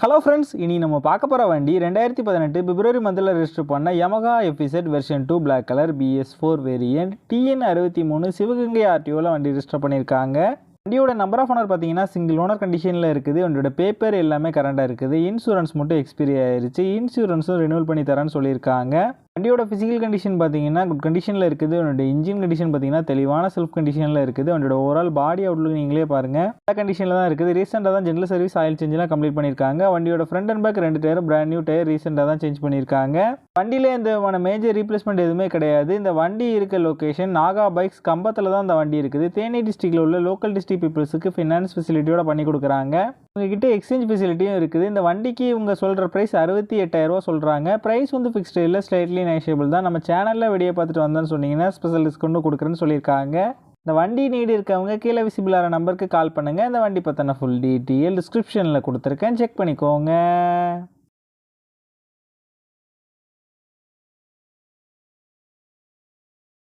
Hello friends, இனி நம்ம பார்க்க போகிற வண்டி 2018 பிப்ரவரி மந்தில் ரெஜிஸ்டர் பண்ண Yamaha FZ version 2 black colour BS4 variant TN63 Sivaganga ஆர்டிஓவில் வண்டி ரெஜிஸ்டர் பண்ணியிருக்காங்க. வண்டியோட நம்பர் ஆஃப் ஓனர் பார்த்தீங்கன்னா சிங்கிள் ஓனர் கண்டிஷனில் இருக்குது. வண்டியோட பேப்பர் எல்லாமே கரண்டாக இருக்குது. இன்சூரன்ஸ் மட்டும் எக்ஸ்பைரி ஆயிருச்சு. இன்சூரன்ஸும் ரினியூவல் பண்ணி தரேன்னு சொல்லியிருக்காங்க. வண்டியோட ஃபிசிக்கல் கண்டிஷன் பார்த்தீங்கன்னா குட் கண்டிஷனில் இருக்குது. வண்டியோட இன்ஜின் கண்டிஷன் பார்த்தீங்கன்னா தெளிவான செல்ஃப் கண்டிஷனில் இருக்குது. வண்டியோட ஓவரால் பாடி அவுட்லுக் நீங்களே பாருங்கள், நல்ல கண்டிஷனில் தான் இருக்குது. ரீசெண்டாக தான் ஜெனரல் சர்வீஸ் ஆயில் சேஞ்செலாம் கம்ப்ளீட் பண்ணியிருக்காங்க. வண்டியோட ஃப்ரண்ட் அண்ட் பேக் 2 டயரும் பிராண்ட் நியூ டயர் ரீசெண்டாக தான் சேஞ்ச் பண்ணியிருக்காங்க. வண்டியில் எந்த மேஜர் ரீப்ளேஸ்மெண்ட் எதுவுமே கிடையாது. இந்த வண்டி இருக்க லொக்கேஷன் நாகா பைக்ஸ் கம்பத்தில் தான் இந்த வண்டி இருக்குது. தேனி டிஸ்ட்ரிக்டில் உள்ள லோக்கல் டிஸ்ட்ரிக்ட் பீப்புள்ஸுக்கு ஃபினான்ஸ் ஃபெசிலிட்டியோட பண்ணி கொடுக்குறாங்க. உங்ககிட்ட எக்ஸ்சேஞ்ச் ஃபெசிலிட்டியும் இருக்குது. இந்த வண்டிக்கு இவங்க சொல்கிற ப்ரைஸ் 68,000 சொல்கிறாங்க. ப்ரைஸ் வந்து ஃபிக்ஸ்டு இல்லை, ஸ்லைட்லி நெகோஷியபிள் தான். நம்ம சேனலில் வீடியோ பார்த்துட்டு வந்தோன்னு சொன்னீங்கன்னா ஸ்பெஷல் டிஸ்கவுண்ட்டும் கொடுக்குறேன்னு சொல்லியிருக்காங்க. இந்த வண்டி நீடு இருக்கவங்க கீழே விசிபிள் ஆகிற நம்பருக்கு கால் பண்ணுங்கள். இந்த வண்டி பற்றின ஃபுல் டீட்டெயில் டிஸ்கிரிப்ஷனில் கொடுத்துருக்கேன், செக் பண்ணிக்கோங்க.